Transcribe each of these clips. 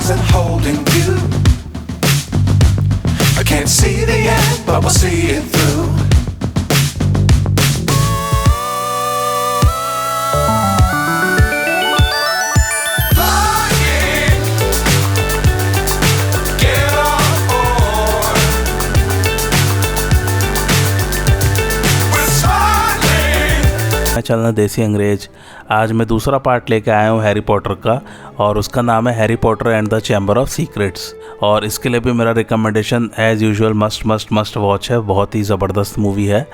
wasn't holding you. I can't see the end, but we'll see it through. चलना देसी अंग्रेज। आज मैं दूसरा पार्ट लेके आया हूँ हैरी पॉटर का, और उसका नाम है Harry Potter and the chamber of secrets. और इसके लिए भी मेरा recommendation as usual must watch है। बहुत ही ज़बरदस्त मूवी है।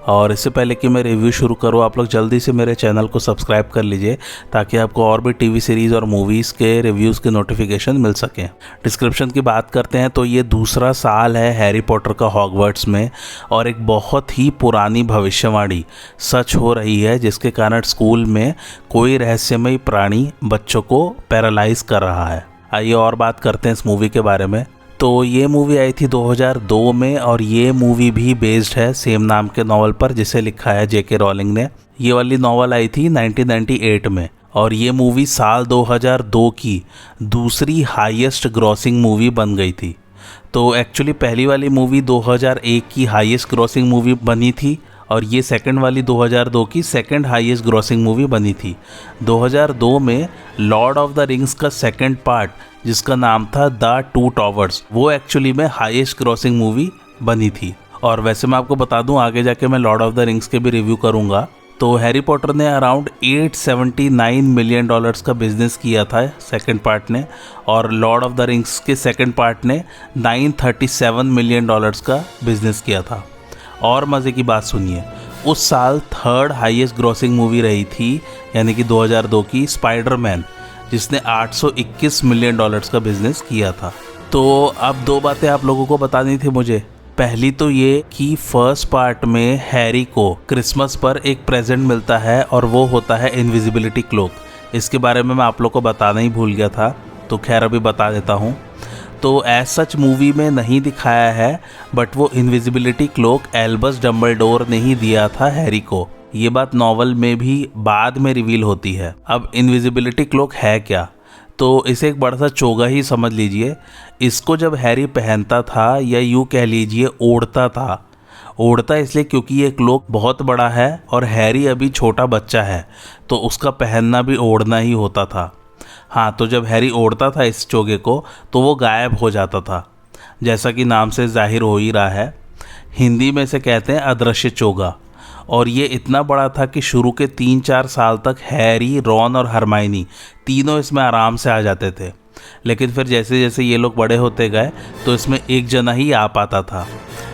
और इससे पहले कि मैं रिव्यू शुरू करूँ, आप लोग जल्दी से मेरे चैनल को सब्सक्राइब कर लीजिए ताकि आपको और भी टीवी सीरीज़ और मूवीज़ के रिव्यूज़ के नोटिफिकेशन मिल सकें। डिस्क्रिप्शन की बात करते हैं तो ये दूसरा साल है हैरी पॉटर का हॉगवर्ट्स में, और एक बहुत ही पुरानी भविष्यवाणी सच हो रही है, जिसके कारण स्कूल में कोई रहस्यमयी प्राणी बच्चों को पैरालाइज कर रहा है। आइए और बात करते हैं इस मूवी के बारे में। तो ये मूवी आई थी 2002 में, और ये मूवी भी बेस्ड है सेम नाम के नॉवल पर जिसे लिखा है जेके रॉलिंग ने। ये वाली नॉवल आई थी 1998 में, और ये मूवी साल 2002 की दूसरी हाईएस्ट ग्रॉसिंग मूवी बन गई थी। तो एक्चुअली पहली वाली मूवी 2001 की हाईएस्ट ग्रॉसिंग मूवी बनी थी, और ये सेकंड वाली 2002 की सेकंड हाईएस्ट ग्रॉसिंग मूवी बनी थी। 2002 में लॉर्ड ऑफ द रिंग्स का सेकंड पार्ट, जिसका नाम था द टू टॉवर्स, वो एक्चुअली में हाईएस्ट ग्रॉसिंग मूवी बनी थी। और वैसे मैं आपको बता दूं, आगे जाके मैं लॉर्ड ऑफ द रिंग्स के भी रिव्यू करूंगा। तो हैरी पॉटर ने अराउंड $879 मिलियन का बिजनेस किया था सेकंड पार्ट ने, और लॉर्ड ऑफ द रिंग्स के सेकंड पार्ट ने $937 मिलियन का बिजनेस किया था। और मज़े की बात सुनिए, उस साल थर्ड हाईएस्ट ग्रॉसिंग मूवी रही थी, यानी कि 2002 की स्पाइडरमैन, जिसने $821 मिलियन का बिजनेस किया था। तो अब दो बातें आप लोगों को बतानी थी मुझे। पहली तो ये कि फर्स्ट पार्ट में हैरी को क्रिसमस पर एक प्रेजेंट मिलता है, और वो होता है इनविजिबिलिटी क्लोक। इसके बारे में मैं आप लोगों को बताना ही भूल गया था, तो खैर अभी बता देता हूँ। तो एज सच मूवी में नहीं दिखाया है, बट वो इनविजिबिलिटी क्लोक एल्बस डम्बलडोर ने ही दिया था हैरी को। ये बात नॉवल में भी बाद में रिवील होती है। अब इनविजिबिलिटी क्लोक है क्या, तो इसे एक बड़ा सा चोगा ही समझ लीजिए। इसको जब हैरी पहनता था, या यूँ कह लीजिए ओढ़ता इसलिए क्योंकि ये क्लोक बहुत बड़ा है और हैरी अभी छोटा बच्चा है, तो उसका पहनना भी ओढ़ना ही होता था। हाँ, तो जब हैरी ओढ़ता था इस चोगे को, तो वो गायब हो जाता था, जैसा कि नाम से जाहिर हो ही रहा है। हिंदी में से कहते हैं अदृश्य चोगा। और ये इतना बड़ा था कि शुरू के 3-4 साल तक हैरी, रॉन और हरमाइनी तीनों इसमें आराम से आ जाते थे। लेकिन फिर जैसे जैसे ये लोग बड़े होते गए, तो इसमें एक जना ही आ पाता था।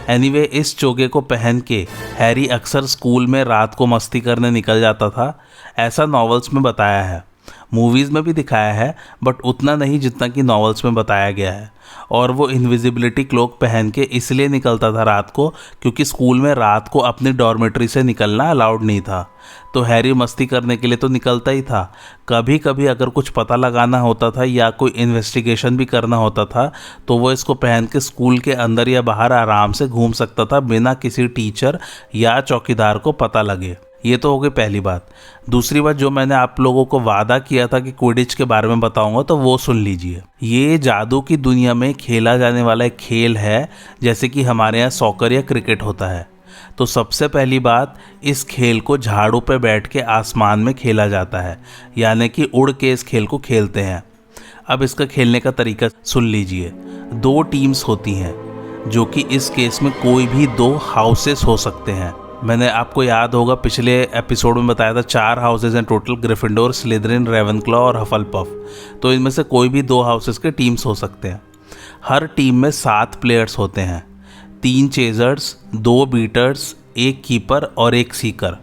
एनीवे, इस चोगे को पहन के हैरी अक्सर स्कूल में रात को मस्ती करने निकल जाता था, ऐसा नॉवेल्स में बताया है। मूवीज़ में भी दिखाया है, बट उतना नहीं जितना कि नॉवेल्स में बताया गया है। और वो इनविजिबिलिटी क्लोक पहन के इसलिए निकलता था रात को, क्योंकि स्कूल में रात को अपनी डॉर्मेट्री से निकलना अलाउड नहीं था। तो हैरी मस्ती करने के लिए तो निकलता ही था। कभी कभी अगर कुछ पता लगाना होता था या कोई इन्वेस्टिगेशन भी करना होता था, तो वो इसको पहन के स्कूल के अंदर या बाहर आराम से घूम सकता था, बिना किसी टीचर या चौकीदार को पता लगे। ये तो हो गई पहली बात। दूसरी बात, जो मैंने आप लोगों को वादा किया था कि क्विडिच के बारे में बताऊंगा, तो वो सुन लीजिए। ये जादू की दुनिया में खेला जाने वाला एक खेल है, जैसे कि हमारे यहाँ सॉकर या क्रिकेट होता है। तो सबसे पहली बात, इस खेल को झाड़ू पे बैठ के आसमान में खेला जाता है, यानी कि उड़ के इस खेल को खेलते हैं। अब इसका खेलने का तरीका सुन लीजिए। 2 टीम्स होती हैं, जो कि इस केस में कोई भी 2 हाउसेस हो सकते हैं। मैंने आपको याद होगा पिछले एपिसोड में बताया था 4 हाउसेज हैं टोटल, ग्रिफिंडोर, स्लिदरिन, रेवेनक्लॉ और हफलपफ। तो इनमें से कोई भी 2 हाउसेस के टीम्स हो सकते हैं। हर टीम में 7 प्लेयर्स होते हैं, 3 चेजर्स, 2 बीटर्स, 1 कीपर और 1 सीकर।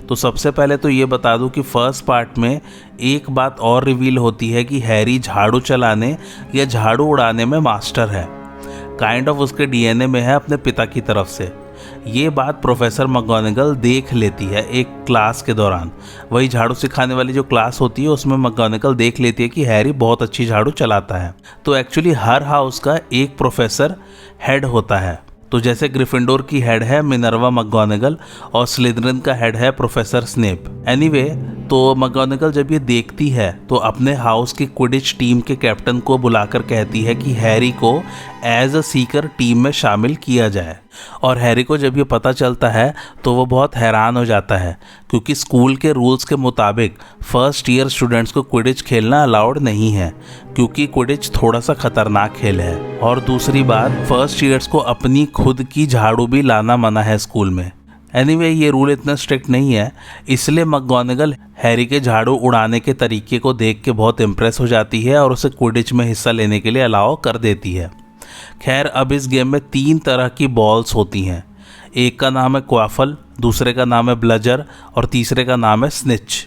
तो सबसे पहले तो ये बता दूं कि फर्स्ट पार्ट में एक बात और रिवील होती है कि हैरी झाड़ू चलाने या झाड़ू उड़ाने में मास्टर है। काइंड ऑफ उसके डीएनए में है अपने पिता की तरफ से। ये बात प्रोफेसर मैगोनेगल देख लेती है एक क्लास के दौरान। वही झाड़ू सिखाने वाली जो क्लास होती है, उसमें मैगोनेगल देख लेती है कि हैरी बहुत अच्छी झाड़ू चलाता है। तो एक्चुअली हर हाउस का एक प्रोफेसर हेड होता है। तो जैसे ग्रिफिंडोर की हेड है मिनर्वा मैगोनेगल और स्लिदरिन का हेड है प्रोफेसर स्नेप। एनीवे, तो तो मैगोनागल जब ये देखती है तो अपने हाउस की क्विडिच टीम के कैप्टन को बुलाकर कहती है कि हैरी को एज अ सीकर टीम में शामिल किया जाए। और हैरी को जब ये पता चलता है तो वो बहुत हैरान हो जाता है, क्योंकि स्कूल के रूल्स के मुताबिक फर्स्ट ईयर स्टूडेंट्स को क्विडिच खेलना अलाउड नहीं है, क्योंकि क्विडिच थोड़ा सा खतरनाक खेल है। और दूसरी बात, फर्स्ट ईयर्स को अपनी खुद की झाड़ू भी लाना मना है स्कूल में। एनीवे, ये रूल इतना स्ट्रिक्ट नहीं है, इसलिए मैगोनागल हैरी के झाड़ू उड़ाने के तरीके को देख के बहुत इम्प्रेस हो जाती है और उसे क्विडिच में हिस्सा लेने के लिए अलाउ कर देती है। खैर, अब इस गेम में 3 तरह की बॉल्स होती हैं। एक का नाम है क्वाफल, दूसरे का नाम है ब्लजर और तीसरे का नाम है स्निच।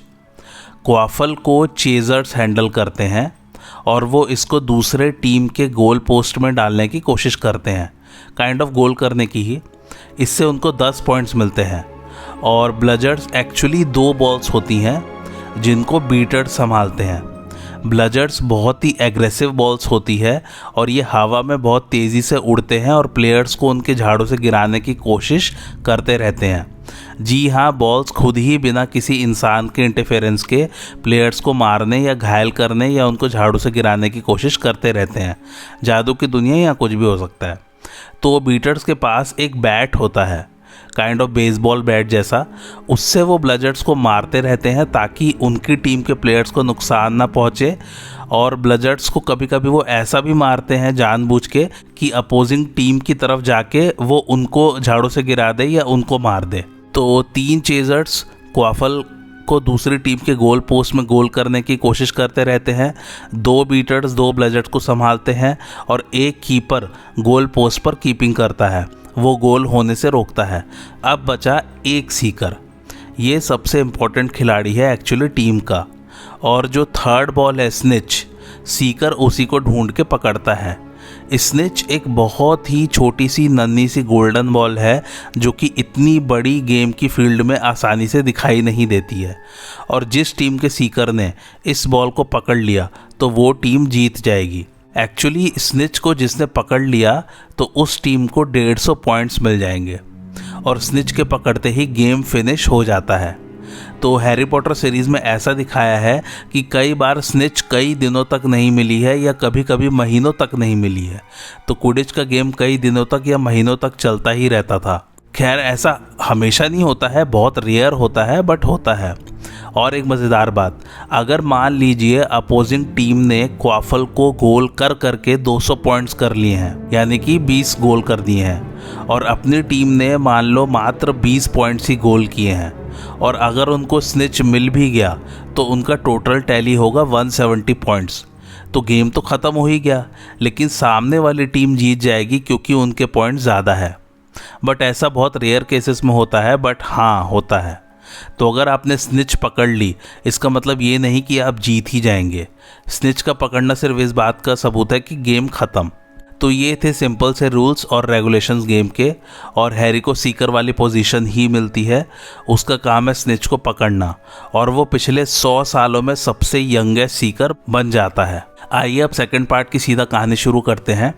क्वाफल को चेजर्स हैंडल करते हैं और वो इसको दूसरे टीम के गोल पोस्ट में डालने की कोशिश करते हैं, काइंड ऑफ गोल करने की ही। इससे उनको 10 पॉइंट्स मिलते हैं। और ब्लजर्स एक्चुअली 2 बॉल्स होती हैं जिनको बीटर्स संभालते हैं। ब्लजर्स बहुत ही एग्रेसिव बॉल्स होती है और ये हवा में बहुत तेज़ी से उड़ते हैं और प्लेयर्स को उनके झाड़ू से गिराने की कोशिश करते रहते हैं। जी हाँ, बॉल्स खुद ही बिना किसी इंसान के इंटरफेरेंस के प्लेयर्स को मारने या घायल करने या उनको झाड़ू से गिराने की कोशिश करते रहते हैं। जादू की दुनिया या कुछ भी हो सकता है। तो बीटर्स के पास एक बैट होता है, काइंड ऑफ बेसबॉल बैट जैसा। उससे वो ब्लजर्स को मारते रहते हैं ताकि उनकी टीम के प्लेयर्स को नुकसान ना पहुँचे। और ब्लजर्स को कभी कभी वो ऐसा भी मारते हैं जानबूझ के कि अपोजिंग टीम की तरफ जाके वो उनको झाड़ू से गिरा दे या उनको मार दे। तो 3 चेजर्स क्वाफल को दूसरी टीम के गोल पोस्ट में गोल करने की कोशिश करते रहते हैं। 2 बीटर्स 2 ब्लजर्स को संभालते हैं और एक कीपर गोल पोस्ट पर कीपिंग करता है, वो गोल होने से रोकता है। अब बचा एक सीकर। ये सबसे इम्पोर्टेंट खिलाड़ी है एक्चुअली टीम का। और जो थर्ड बॉल है स्निच, सीकर उसी को ढूंढ के पकड़ता है। स्निच एक बहुत ही छोटी सी नन्ही सी गोल्डन बॉल है जो कि इतनी बड़ी गेम की फील्ड में आसानी से दिखाई नहीं देती है। और जिस टीम के सीकर ने इस बॉल को पकड़ लिया तो वो टीम जीत जाएगी। एक्चुअली स्निच को जिसने पकड़ लिया तो उस टीम को 150 पॉइंट्स मिल जाएंगे और स्निच के पकड़ते ही गेम फिनिश हो जाता है। तो हैरी पॉटर सीरीज़ में ऐसा दिखाया है कि कई बार स्निच कई दिनों तक नहीं मिली है या कभी कभी महीनों तक नहीं मिली है। तो क्विडिच का गेम कई दिनों तक या महीनों तक चलता ही रहता था। खैर, ऐसा हमेशा नहीं होता है, बहुत रेयर होता है, बट होता है। और एक मज़ेदार बात, अगर मान लीजिए अपोजिंग टीम ने क्वाफल को गोल कर करके 200 पॉइंट्स कर लिए हैं, यानी कि 20 गोल कर दिए हैं, और अपनी टीम ने मान लो मात्र 20 पॉइंट्स ही गोल किए हैं, और अगर उनको स्निच मिल भी गया तो उनका टोटल टैली होगा 170 पॉइंट्स। तो गेम तो ख़त्म हो ही गया, लेकिन सामने वाली टीम जीत जाएगी क्योंकि उनके पॉइंट ज़्यादा है। बट ऐसा बहुत रेयर केसेस में होता है, बट हाँ होता है। तो अगर आपने स्निच पकड़ ली, इसका मतलब ये नहीं कि आप जीत ही जाएंगे। स्निच का पकड़ना सिर्फ इस बात का सबूत है कि गेम ख़त्म। तो ये थे सिंपल से रूल्स और रेगुलेशंस गेम के। और हैरी को सीकर वाली पोजीशन ही मिलती है। उसका काम है स्निच को पकड़ना, और वो पिछले 100 सालों में सबसे यंगेस्ट सीकर बन जाता है। आइए अब सेकंड पार्ट की सीधा कहानी शुरू करते हैं।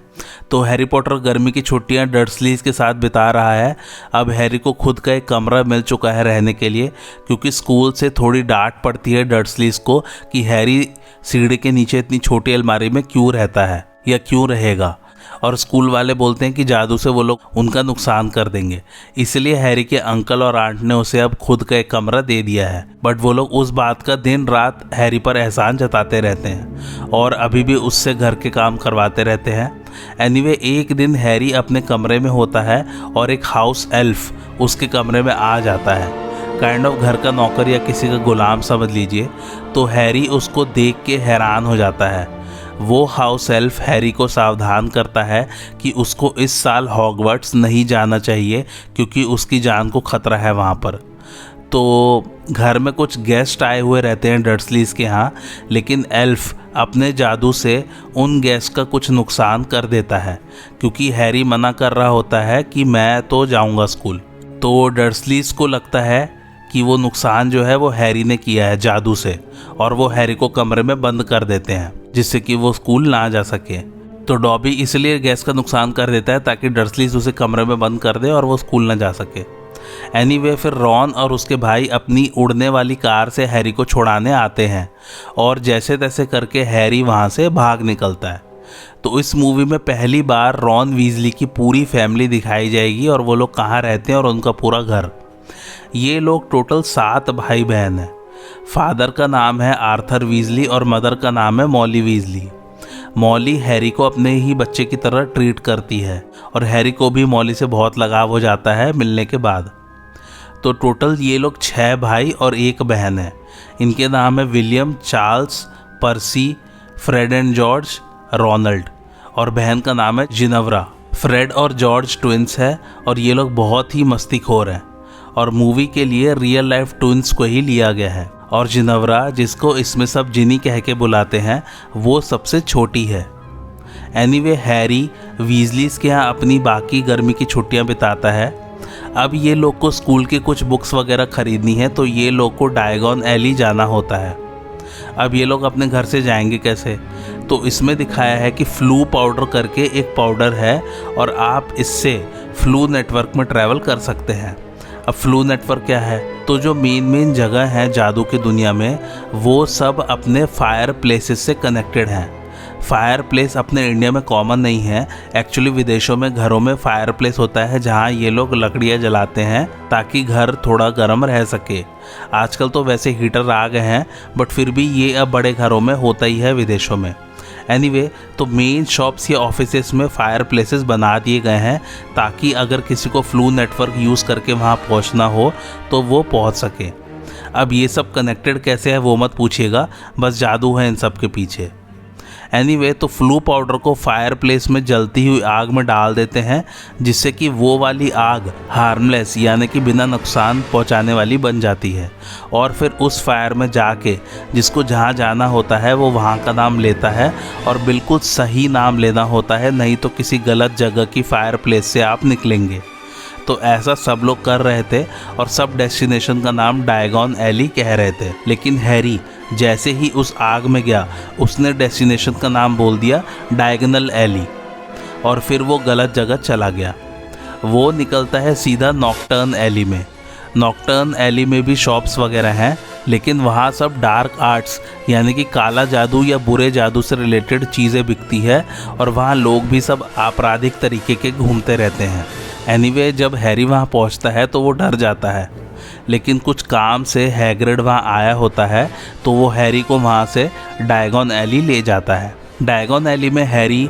तो हैरी पॉटर गर्मी की छुट्टियां डर्सलीज के साथ बिता रहा है। अब हैरी को खुद का एक कमरा मिल चुका है रहने के लिए, क्योंकि स्कूल से थोड़ी डांट पड़ती है डर्सलीज को कि हैरी सीढ़ी के नीचे इतनी छोटी अलमारी में क्यों रहता है या क्यों रहेगा। और स्कूल वाले बोलते हैं कि जादू से वो लोग उनका नुकसान कर देंगे, इसलिए हैरी के अंकल और आंट ने उसे अब खुद का एक कमरा दे दिया है। बट वो लोग उस बात का दिन रात हैरी पर एहसान जताते रहते हैं और अभी भी उससे घर के काम करवाते रहते हैं। एनीवे, एक दिन हैरी अपने कमरे में होता है और एक हाउस एल्फ उसके कमरे में आ जाता है, काइंड ऑफ घर का नौकर या किसी का गुलाम समझ लीजिए। तो हैरी उसको देख के हैरान हो जाता है। वो हाउस एल्फ हैरी को सावधान करता है कि उसको इस साल हॉगवर्ट्स नहीं जाना चाहिए क्योंकि उसकी जान को खतरा है वहाँ पर। तो घर में कुछ गेस्ट आए हुए रहते हैं डर्सलीज के यहाँ, लेकिन एल्फ अपने जादू से उन गेस्ट का कुछ नुकसान कर देता है क्योंकि हैरी मना कर रहा होता है कि मैं तो जाऊँगा स्कूल। तो डर्सलीज को लगता है कि वो नुकसान जो है वो हैरी ने किया है जादू से, और वो हैरी को कमरे में बंद कर देते हैं जिससे कि वो स्कूल ना जा सके। तो डॉबी इसलिए गैस का नुकसान कर देता है ताकि डर्सलीज उसे कमरे में बंद कर दे और वो स्कूल ना जा सके। एनीवे फिर रॉन और उसके भाई अपनी उड़ने वाली कार से हैरी को छुड़ाने आते हैं और जैसे तैसे करके हैरी वहाँ से भाग निकलता है। तो इस मूवी में पहली बार रॉन वीजली की पूरी फैमिली दिखाई जाएगी और वो लोग कहाँ रहते हैं और उनका पूरा घर। ये लोग टोटल 7 भाई बहन हैं। फादर का नाम है आर्थर वीजली और मदर का नाम है मॉली वीजली। मॉली हैरी को अपने ही बच्चे की तरह ट्रीट करती है और हैरी को भी मॉली से बहुत लगाव हो जाता है मिलने के बाद। तो टोटल ये लोग 6 भाई और 1 बहन है। इनके नाम है William, Charles, Percy, Fred and George, Ronald, और बहन का नाम है जिनवरा। फ्रेड और जॉर्ज ट्विंस है और ये लोग बहुत ही मस्तीखोर हैं और मूवी के लिए रियल लाइफ ट्विंस को ही लिया गया है। और जिनवरा, जिसको इसमें सब जिनी कह के बुलाते हैं, वो सबसे छोटी है। एनीवे हैरी वीजलीज के यहाँ अपनी बाकी गर्मी की छुट्टियाँ बिताता है। अब ये लोग को स्कूल के कुछ बुक्स वगैरह खरीदनी है तो ये लोग को डायगॉन एली जाना होता है। अब ये लोग अपने घर से जाएंगे कैसे? तो इसमें दिखाया है कि फ्लू पाउडर करके एक पाउडर है और आप इससे फ्लू नेटवर्क में ट्रैवल कर सकते हैं। अब फ्लू नेटवर्क क्या है? तो जो मेन जगह है जादू की दुनिया में, वो सब अपने फायर प्लेसेस से कनेक्टेड हैं। फायर प्लेस अपने इंडिया में कॉमन नहीं है। एक्चुअली विदेशों में घरों में फायर प्लेस होता है जहाँ ये लोग लकड़ियाँ जलाते हैं ताकि घर थोड़ा गर्म रह सके। आजकल तो वैसे हीटर आ गए हैं, बट फिर भी ये अब बड़े घरों में होता ही है विदेशों में। एनीवे, तो मेन शॉप्स या ऑफिसेस में फायर प्लेसेस बना दिए गए हैं ताकि अगर किसी को फ्लू नेटवर्क यूज़ करके वहाँ पहुँचना हो तो वो पहुँच सके। अब ये सब कनेक्टेड कैसे है वो मत पूछिएगा, बस जादू है इन सब के पीछे। एनीवे, तो फ्लू पाउडर को फायर प्लेस में जलती हुई आग में डाल देते हैं जिससे कि वो वाली आग हार्मलेस यानी कि बिना नुकसान पहुंचाने वाली बन जाती है। और फिर उस फायर में जाके जिसको जहाँ जाना होता है वो वहाँ का नाम लेता है और बिल्कुल सही नाम लेना होता है, नहीं तो किसी गलत जगह की फायर प्लेस से आप निकलेंगे। तो ऐसा सब लोग कर रहे थे और सब डेस्टिनेशन का नाम डायगॉन एली कह रहे थे। लेकिन हैरी जैसे ही उस आग में गया उसने डेस्टिनेशन का नाम बोल दिया डायगोनल एली और फिर वो गलत जगह चला गया। वो निकलता है सीधा नॉकटर्न एली में। नॉकटर्न एली में भी शॉप्स वगैरह हैं, लेकिन वहाँ सब डार्क आर्ट्स यानी कि काला जादू या बुरे जादू से रिलेटेड चीज़ें बिकती है और वहाँ लोग भी सब आपराधिक तरीके के घूमते रहते हैं। एनीवे, जब हैरी वहाँ पहुँचता है तो वो डर जाता है, लेकिन कुछ काम से हैग्रिड वहाँ आया होता है तो वो हैरी को वहाँ से डायगॉन एली ले जाता है। डायगॉन एली में हैरी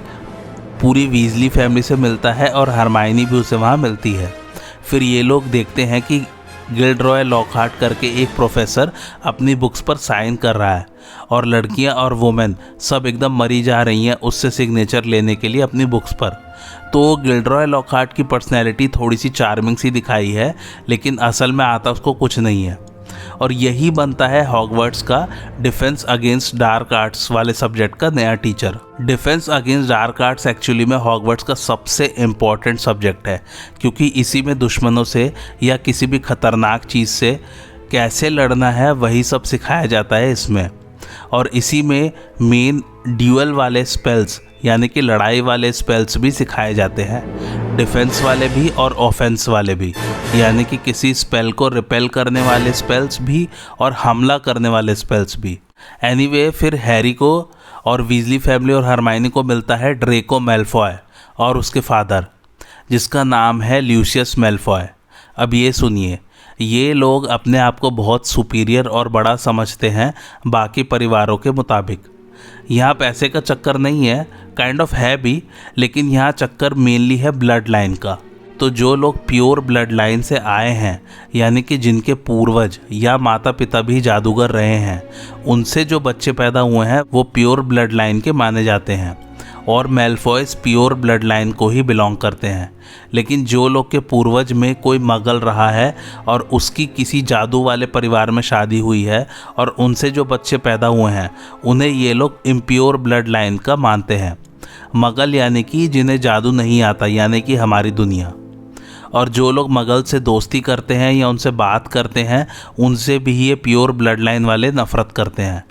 पूरी वीजली फैमिली से मिलता है और हरमाइनी भी उसे वहाँ मिलती है। फिर ये लोग देखते हैं कि गिल्डरॉय लॉकहार्ट करके एक प्रोफेसर अपनी बुक्स पर साइन कर रहा है और लड़कियां और वुमेन सब एकदम मरी जा रही हैं उससे सिग्नेचर लेने के लिए अपनी बुक्स पर। तो गिल्डरॉय लॉकहार्ट की पर्सनैलिटी थोड़ी सी चार्मिंग सी दिखाई है, लेकिन असल में आता उसको कुछ नहीं है। और यही बनता है हॉगवर्ट्स का डिफेंस अगेंस्ट डार्क आर्ट्स वाले सब्जेक्ट का नया teacher. Defence against dark arts actually में हॉगवर्ट्स का सबसे इम्पॉर्टेंट सब्जेक्ट है, क्योंकि इसी में दुश्मनों से या किसी भी खतरनाक चीज़ से कैसे लड़ना है वही सब सिखाया जाता है इसमें। और इसी में मेन ड्यूअल वाले स्पेल्स यानी कि लड़ाई वाले स्पेल्स भी सिखाए जाते हैं, डिफेंस वाले भी और ऑफेंस वाले भी, यानी कि किसी स्पेल को रिपेल करने वाले स्पेल्स भी और हमला करने वाले स्पेल्स भी। एनीवे, फिर हैरी को और वीजली फैमिली और हरमाइनी को मिलता है ड्रेको मैल्फॉय और उसके फादर, जिसका नाम है ल्यूसियस मैल्फॉय। अब ये सुनिए, ये लोग अपने आप को बहुत सुपीरियर और बड़ा समझते हैं बाकी परिवारों के मुताबिक। यहाँ पैसे का चक्कर नहीं है, काइंड ऑफ है भी, लेकिन यहाँ चक्कर मेनली है ब्लड लाइन का। तो जो लोग प्योर ब्लड लाइन से आए हैं यानी कि जिनके पूर्वज या माता पिता भी जादूगर रहे हैं, उनसे जो बच्चे पैदा हुए हैं वो प्योर ब्लड लाइन के माने जाते हैं और मैल्फॉयस प्योर ब्लड लाइन को ही बिलोंग करते हैं। लेकिन जो लोग के पूर्वज में कोई मगल रहा है और उसकी किसी जादू वाले परिवार में शादी हुई है और उनसे जो बच्चे पैदा हुए हैं उन्हें ये लोग इम्प्योर ब्लड लाइन का मानते हैं। मगल यानी कि जिन्हें जादू नहीं आता, यानी कि हमारी दुनिया। और जो लोग मगल से दोस्ती करते हैं या उनसे बात करते हैं उनसे भी ये प्योर ब्लड लाइन वाले नफ़रत करते हैं।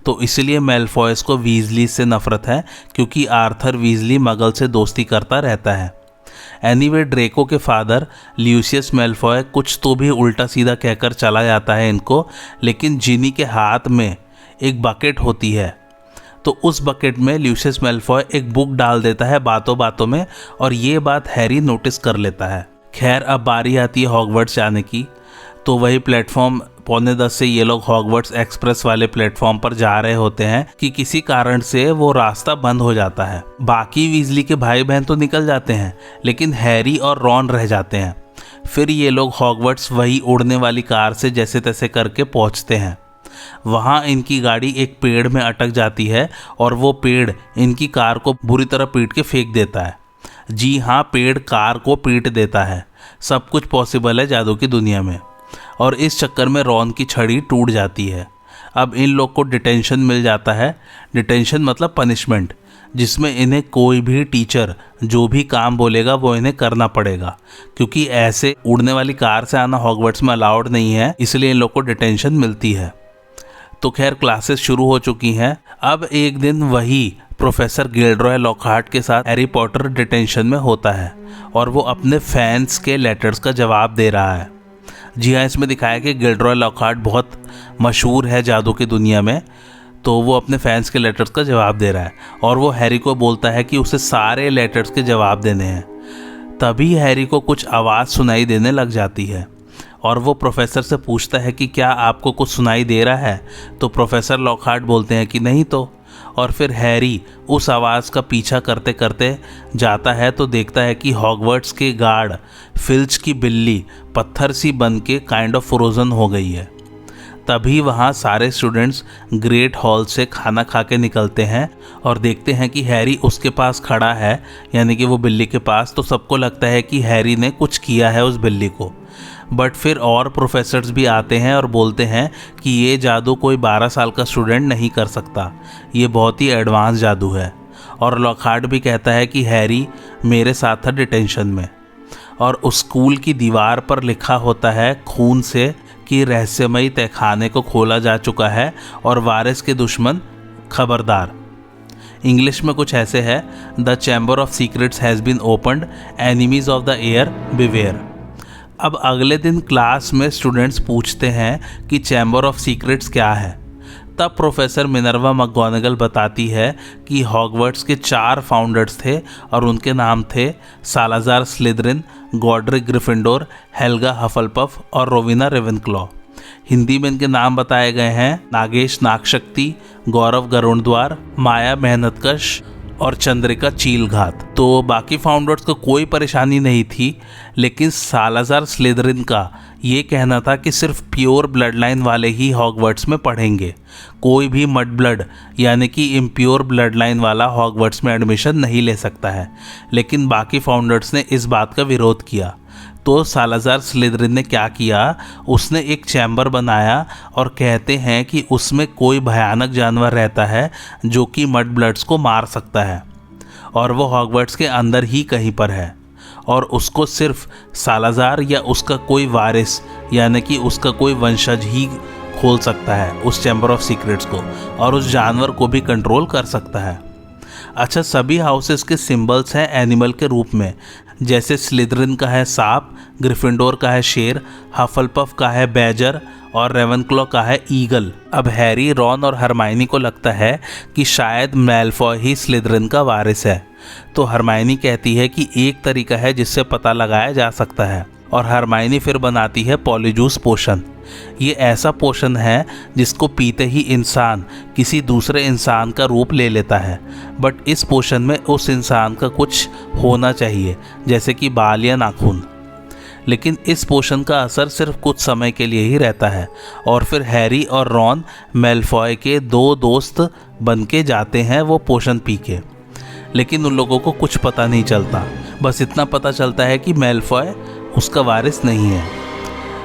तो इसलिए मैल्फॉयस को वीजली से नफ़रत है, क्योंकि आर्थर वीजली मगल से दोस्ती करता रहता है। एनीवे ड्रेको के फादर ल्यूसियस मैल्फॉय कुछ तो भी उल्टा सीधा कहकर चला जाता है इनको, लेकिन जिनी के हाथ में एक बकेट होती है, तो उस बकेट में ल्यूसियस मैल्फॉय एक बुक डाल देता है बातों बातों में, और ये बात हैरी नोटिस कर लेता है। खैर अब बारी आती है हॉगवर्ट्स जाने की। तो वही प्लेटफॉर्म 9:45 से ये लोग हॉगवर्ट्स एक्सप्रेस वाले प्लेटफॉर्म पर जा रहे होते हैं कि किसी कारण से वो रास्ता बंद हो जाता है। बाकी वीजली के भाई बहन तो निकल जाते हैं, लेकिन हैरी और रॉन रह जाते हैं। फिर ये लोग हॉगवर्ट्स वही उड़ने वाली कार से जैसे तैसे करके पहुंचते हैं। वहाँ इनकी गाड़ी एक पेड़ में अटक जाती है और वो पेड़ इनकी कार को बुरी तरह पीट के फेंक देता है। जी हाँ, पेड़ कार को पीट देता है। सब कुछ पॉसिबल है जादू की दुनिया में। और इस चक्कर में रॉन की छड़ी टूट जाती है। अब इन लोग को डिटेंशन मिल जाता है। डिटेंशन मतलब पनिशमेंट, जिसमें इन्हें कोई भी टीचर जो भी काम बोलेगा वो इन्हें करना पड़ेगा, क्योंकि ऐसे उड़ने वाली कार से आना हॉगवर्ट्स में अलाउड नहीं है, इसलिए इन लोग को डिटेंशन मिलती है। तो खैर क्लासेस शुरू हो चुकी हैं। अब एक दिन वही प्रोफेसर गिल्डरॉय लॉकहार्ट के साथ हैरी पॉटर डिटेंशन में होता है और वो अपने फैंस के लेटर्स का जवाब दे रहा है। जी हाँ, इसमें दिखाया कि गिल्डरॉय लॉकहार्ट बहुत मशहूर है जादू की दुनिया में, तो वो अपने फैंस के लेटर्स का जवाब दे रहा है और वो हैरी को बोलता है कि उसे सारे लेटर्स के जवाब देने हैं। तभी हैरी को कुछ आवाज़ सुनाई देने लग जाती है और वो प्रोफेसर से पूछता है कि क्या आपको कुछ सुनाई दे रहा है, तो प्रोफेसर लॉकहार्ट बोलते हैं कि नहीं तो। और फिर हैरी उस आवाज़ का पीछा करते करते जाता है तो देखता है कि हॉगवर्ट्स के गार्ड फिल्च की बिल्ली पत्थर सी बन के काइंड ऑफ फ्रोज़न हो गई है। तभी वहाँ सारे स्टूडेंट्स ग्रेट हॉल से खाना खा के निकलते हैं और देखते हैं कि हैरी उसके पास खड़ा है, यानी कि वो बिल्ली के पास। तो सबको लगता है कि हैरी ने कुछ किया है उस बिल्ली को। बट फिर और प्रोफेसर्स भी आते हैं और बोलते हैं कि ये जादू कोई 12 साल का स्टूडेंट नहीं कर सकता, ये बहुत ही एडवांस जादू है। और लॉकहार्ट भी कहता है कि हैरी मेरे साथ था डिटेंशन में। और उस स्कूल की दीवार पर लिखा होता है खून से कि रहस्यमयी तहखाने को खोला जा चुका है और वारिस के दुश्मन खबरदार। इंग्लिश में कुछ ऐसे है, the chamber of secrets has been opened, enemies of the heir beware. अब अगले दिन क्लास में स्टूडेंट्स पूछते हैं कि चैम्बर ऑफ सीक्रेट्स क्या है। तब प्रोफेसर मिनर्वा मैकगोनागल बताती है कि हॉगवर्ट्स के 4 फाउंडर्स थे और उनके नाम थे Salazar Slytherin, Godric Gryffindor, Helga Hufflepuff और रोविना रेवेनक्लॉ। हिंदी में इनके नाम बताए गए हैं नागेश नागशक्ति, गौरव गरुणद्वार, माया मेहनतकश और चंद्रिका चीलघात। तो बाकी फाउंडर्स को कोई परेशानी नहीं थी, लेकिन सालाज़ार स्लिदरिन का ये कहना था कि सिर्फ प्योर ब्लड लाइन वाले ही हॉगवर्ट्स में पढ़ेंगे, कोई भी मड ब्लड यानी कि इम्प्योर ब्लड लाइन वाला हॉगवर्ट्स में एडमिशन नहीं ले सकता है। लेकिन बाकी फाउंडर्स ने इस बात का विरोध किया। तो सालाज़ार स्लिदरिन ने क्या किया, उसने एक चैम्बर बनाया और कहते हैं कि उसमें कोई भयानक जानवर रहता है जो कि मड ब्लड्स को मार सकता है और वो हॉगवर्ट्स के अंदर ही कहीं पर है और उसको सिर्फ सालाज़ार या उसका कोई वारिस यानी कि उसका कोई वंशज ही खोल सकता है उस चैम्बर ऑफ सीक्रेट्स को, और उस जानवर को भी कंट्रोल कर सकता है। अच्छा, सभी हाउसेस के सिंबल्स हैं एनिमल के रूप में, जैसे स्लिदरिन का है सांप, ग्रिफिंडोर का है शेर, हफलपफ का है बैजर और रेवेनक्लॉ का है ईगल। अब हैरी, रॉन और हरमाइनी को लगता है कि शायद मैल्फॉय ही स्लिदरिन का वारिस है। तो हरमाइनी कहती है कि एक तरीका है जिससे पता लगाया जा सकता है, और हरमाइनी फिर बनाती है पॉलीजूस पोशन। ये ऐसा पोशन है जिसको पीते ही इंसान किसी दूसरे इंसान का रूप ले लेता है, बट इस पोशन में उस इंसान का कुछ होना चाहिए, जैसे कि बाल या नाखून। लेकिन इस पोशन का असर सिर्फ कुछ समय के लिए ही रहता है और फिर हैरी और रॉन मैल्फॉय के 2 दोस्त बन के जाते हैं वो पोशन पी के। लेकिन उन लोगों को कुछ पता नहीं चलता, बस इतना पता चलता है कि मैल्फॉय उसका वारिस नहीं है।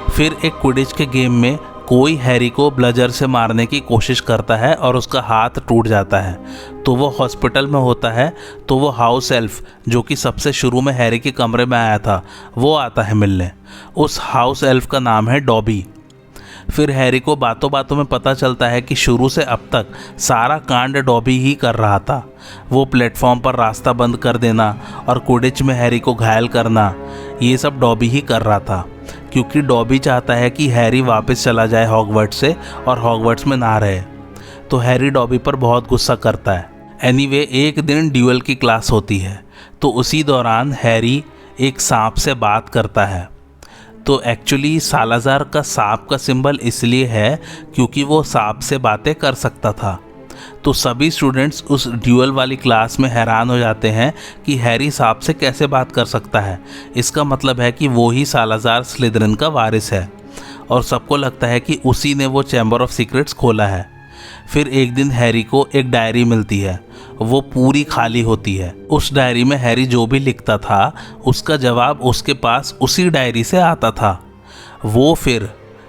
फिर एक क्विडिच के गेम में कोई हैरी को ब्लेजर से मारने की कोशिश करता है और उसका हाथ टूट जाता है, तो वो हॉस्पिटल में होता है। तो वो हाउस एल्फ जो कि सबसे शुरू में हैरी के कमरे में आया था वो आता है मिलने। उस हाउस एल्फ का नाम है डॉबी। फिर हैरी को बातों बातों में पता चलता है कि शुरू से अब तक सारा कांड डॉबी ही कर रहा था। वो प्लेटफॉर्म पर रास्ता बंद कर देना और क्विडिच में हैरी को घायल करना, ये सब डॉबी ही कर रहा था, क्योंकि डॉबी चाहता है कि हैरी वापस चला जाए हॉगवर्ट्स से और हॉगवर्ट्स में ना रहे। तो हैरी डॉबी पर बहुत गुस्सा करता है। एनीवे, एक दिन ड्यूअल की क्लास होती है, तो उसी दौरान हैरी एक सांप से बात करता है। तो एक्चुअली सालाज़ार का सांप का सिंबल इसलिए है क्योंकि वो सांप से बातें कर सकता था। तो सभी स्टूडेंट्स उस ड्यूअल वाली क्लास में हैरान हो जाते हैं कि हैरी सांप से कैसे बात कर सकता है। इसका मतलब है कि वो ही सालाज़ार स्लिदरिन का वारिस है, और सबको लगता है कि उसी ने वो चैम्बर ऑफ सीक्रेट्स खोला है। फिर एक दिन हैरी को एक डायरी मिलती है, वो पूरी खाली होती है। उस डायरी में हैरी जो भी लिखता था उसका जवाब उसके पास उसी डायरी से आता था। वो फिर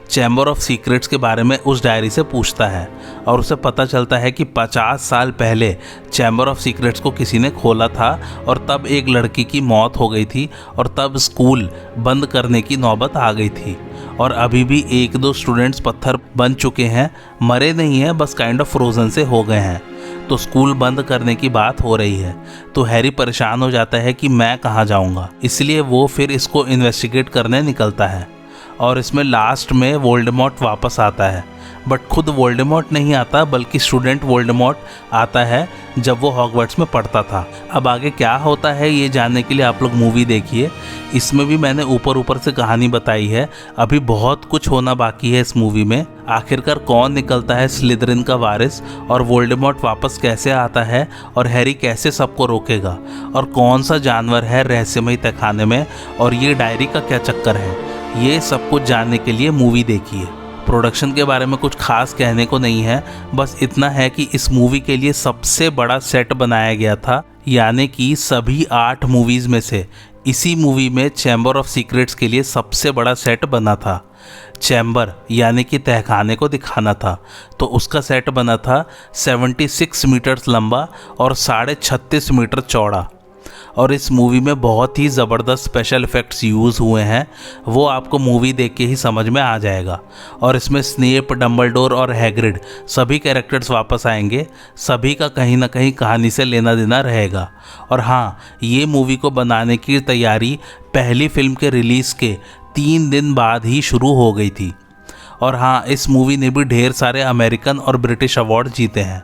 चैम्बर ऑफ सीक्रेट्स के बारे में उस डायरी से पूछता है और उसे पता चलता है कि 50 साल पहले चैम्बर ऑफ सीक्रेट्स को किसी ने खोला था और तब एक लड़की की मौत हो गई थी और तब स्कूल बंद करने की नौबत आ गई थी, और अभी भी 1-2 स्टूडेंट्स पत्थर बन चुके हैं, मरे नहीं हैं, बस काइंड ऑफ फ्रोजन से हो गए हैं। तो स्कूल बंद करने की बात हो रही है। तो हैरी परेशान हो जाता है कि मैं कहाँ जाऊँगा, इसलिए वो फिर इसको इन्वेस्टिगेट करने निकलता है। और इसमें लास्ट में वोल्डेमॉर्ट वापस आता है, बट खुद वोल्डेमॉर्ट नहीं आता बल्कि स्टूडेंट वोल्डेमॉर्ट आता है जब वो हॉगवर्ट्स में पढ़ता था। अब आगे क्या होता है ये जानने के लिए आप लोग मूवी देखिए। इसमें भी मैंने ऊपर ऊपर से कहानी बताई है, अभी बहुत कुछ होना बाकी है इस मूवी में। आखिरकार कौन निकलता है स्लिदरिन का वारिस, और वोल्डेमॉर्ट वापस कैसे आता है, और हैरी कैसे सबको रोकेगा, और कौन सा जानवर है रहस्यमयी तहखाने में, और ये डायरी का क्या चक्कर है, ये सब कुछ जानने के लिए मूवी देखिए। प्रोडक्शन के बारे में कुछ खास कहने को नहीं है, बस इतना है कि इस मूवी के लिए सबसे बड़ा सेट बनाया गया था, यानी कि सभी 8 मूवीज़ में से इसी मूवी में चैम्बर ऑफ सीक्रेट्स के लिए सबसे बड़ा सेट बना था। चैम्बर यानी कि तहखाने को दिखाना था, तो उसका सेट बना था 76 मीटर्स लंबा और 36.5 मीटर चौड़ा। और इस मूवी में बहुत ही ज़बरदस्त स्पेशल इफ़ेक्ट्स यूज़ हुए हैं, वो आपको मूवी देख के ही समझ में आ जाएगा। और इसमें स्नेप, डम्बलडोर और हैग्रिड सभी कैरेक्टर्स वापस आएंगे, सभी का कहीं ना कहीं कहानी से लेना देना रहेगा। और हाँ, ये मूवी को बनाने की तैयारी पहली फिल्म के रिलीज़ के 3 दिन बाद ही शुरू हो गई थी। और हाँ, इस मूवी ने भी ढेर सारे अमेरिकन और ब्रिटिश अवार्ड जीते हैं।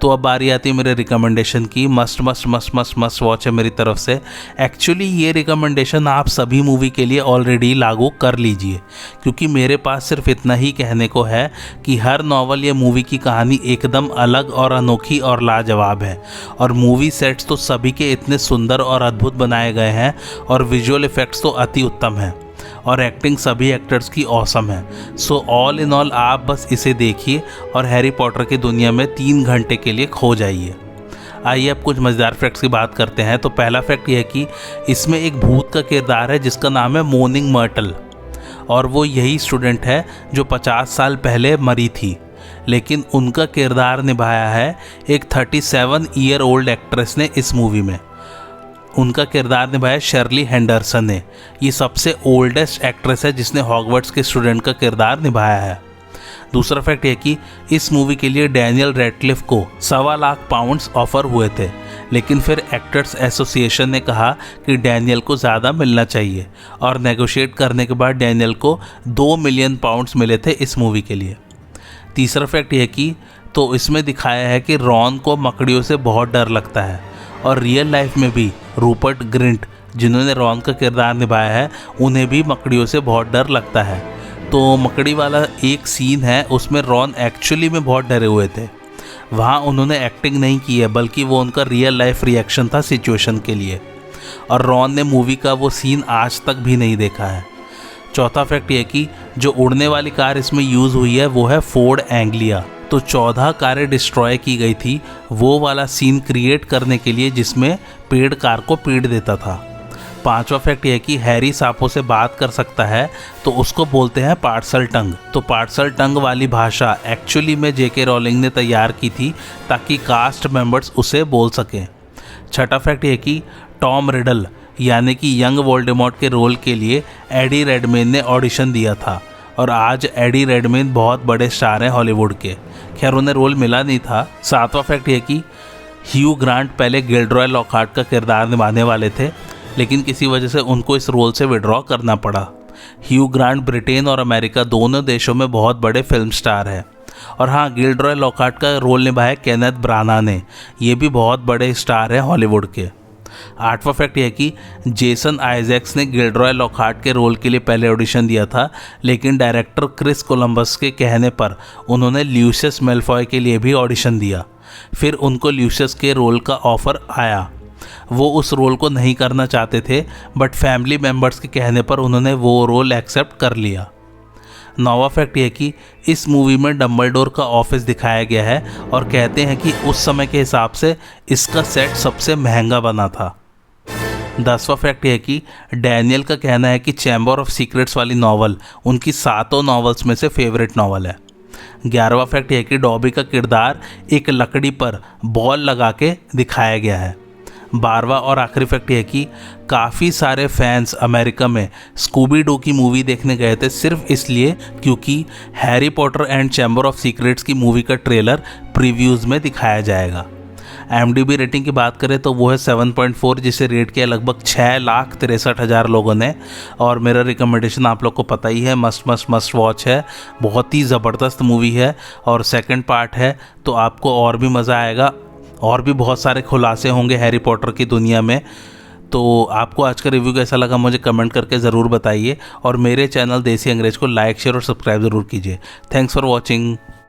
तो अब बारी आती है मेरे रिकमेंडेशन की। Must must must must must watch है मेरी तरफ से। एक्चुअली ये रिकमेंडेशन आप सभी मूवी के लिए ऑलरेडी लागू कर लीजिए, क्योंकि मेरे पास सिर्फ इतना ही कहने को है कि हर नॉवल या मूवी की कहानी एकदम अलग और अनोखी और लाजवाब है, और मूवी सेट्स तो सभी के इतने सुंदर और अद्भुत बनाए गए हैं, और विजुअल इफ़ेक्ट्स तो अति उत्तम है, और एक्टिंग सभी एक्टर्स की ऑसम है। सो ऑल इन ऑल आप बस इसे देखिए और हैरी पॉटर की दुनिया में 3 घंटे के लिए खो जाइए। आइए अब कुछ मज़ेदार फैक्ट्स की बात करते हैं। तो पहला फैक्ट यह है कि इसमें एक भूत का किरदार है जिसका नाम है मोर्निंग मर्टल, और वो यही स्टूडेंट है जो 50 साल पहले मरी थी, लेकिन उनका किरदार निभाया है एक 37 ईयर ओल्ड एक्ट्रेस ने इस मूवी में। उनका किरदार निभाया शर्ली हेंडरसन ने। ये सबसे ओल्डेस्ट एक्ट्रेस है जिसने हॉगवर्ट्स के स्टूडेंट का किरदार निभाया है। दूसरा फैक्ट है कि इस मूवी के लिए डैनियल रेडक्लिफ को £1.25 लाख ऑफर हुए थे, लेकिन फिर एक्टर्स एसोसिएशन ने कहा कि डैनियल को ज़्यादा मिलना चाहिए, और नेगोशिएट करने के बाद डैनियल को £2 मिलियन मिले थे इस मूवी के लिए। तीसरा फैक्ट यह कि तो इसमें दिखाया है कि रॉन को मकड़ियों से बहुत डर लगता है, और रियल लाइफ में भी रूपर्ट ग्रिंट जिन्होंने रॉन का किरदार निभाया है उन्हें भी मकड़ियों से बहुत डर लगता है। तो मकड़ी वाला एक सीन है, उसमें रॉन एक्चुअली में बहुत डरे हुए थे। वहाँ उन्होंने एक्टिंग नहीं की है, बल्कि वो उनका रियल लाइफ रिएक्शन था सिचुएशन के लिए, और रॉन ने मूवी का वो सीन आज तक भी नहीं देखा है। चौथा फैक्ट ये कि जो उड़ने वाली कार इसमें यूज़ हुई है वो है फोर्ड एंग्लिया। तो 14 कारें डिस्ट्रॉय की गई थी वो वाला सीन क्रिएट करने के लिए जिसमें पेड़ कार को पीट देता था। पांचवा फैक्ट यह कि हैरी सांपों से बात कर सकता है, तो उसको बोलते हैं पार्सल टंग। तो पार्सल टंग वाली भाषा एक्चुअली में जेके रॉलिंग ने तैयार की थी ताकि कास्ट मेंबर्स उसे बोल सकें। छठा फैक्ट यह कि टॉम रिडल यानी कि यंग वोल्डेमॉर्ट के रोल के लिए एडी रेडमेन ने ऑडिशन दिया था। और आज एडी रेडमेन बहुत बड़े स्टार हैं हॉलीवुड के। खैर उन्हें रोल मिला नहीं था। 7वां फैक्ट ये कि ह्यू ग्रांट पहले गिलरॉय लॉकहार्ट का किरदार निभाने वाले थे, लेकिन किसी वजह से उनको इस रोल से विड्रॉ करना पड़ा। ह्यू ग्रांट ब्रिटेन और अमेरिका दोनों देशों में बहुत बड़े फिल्म स्टार हैं। और हाँ, गिलरॉय लॉकहार्ट का रोल निभाया केनेथ ब्राना ने, ये भी बहुत बड़े स्टार हैं हॉलीवुड के। 8वां फैक्ट यह कि जेसन आइजैक्स ने गिलरॉय लॉकहार्ट के रोल के लिए पहले ऑडिशन दिया था, लेकिन डायरेक्टर क्रिस कोलंबस के कहने पर उन्होंने ल्यूसियस मेलफॉय के लिए भी ऑडिशन दिया। फिर उनको ल्यूसियस के रोल का ऑफ़र आया। वो उस रोल को नहीं करना चाहते थे, बट फैमिली मेम्बर्स के कहने पर उन्होंने वो रोल एक्सेप्ट कर लिया। 9वां फैक्ट यह कि इस मूवी में डम्बलडोर का ऑफिस दिखाया गया है और कहते हैं कि उस समय के हिसाब से इसका सेट सबसे महंगा बना था। 10वां फैक्ट यह कि डैनियल का कहना है कि चैम्बर ऑफ सीक्रेट्स वाली नावल उनकी 7 नॉवेल्स में से फेवरेट नावल है। 11वां फैक्ट यह कि डॉबी का किरदार एक लकड़ी पर बॉल लगा के दिखाया गया है। 12वां और आखिरी फैक्ट यह कि काफ़ी सारे फैंस अमेरिका में स्कूबी डू की मूवी देखने गए थे सिर्फ इसलिए क्योंकि Harry Potter and chamber of secrets की मूवी का ट्रेलर प्रीव्यूज़ में दिखाया जाएगा। IMDb रेटिंग की बात करें तो वो है 7.4, जिसे रेट किया लगभग 6,63,000 लोगों ने। और मेरा रिकमेंडेशन आप लोग को पता ही है, मस्ट वॉच है, बहुत ही ज़बरदस्त मूवी है और सेकंड पार्ट है तो आपको और भी मज़ा आएगा और भी बहुत सारे खुलासे होंगे हैरी पॉटर की दुनिया में। तो आपको आज का रिव्यू कैसा लगा मुझे कमेंट करके ज़रूर बताइए और मेरे चैनल देसी अंग्रेज को लाइक शेयर और सब्सक्राइब ज़रूर कीजिए। Thanks for watching.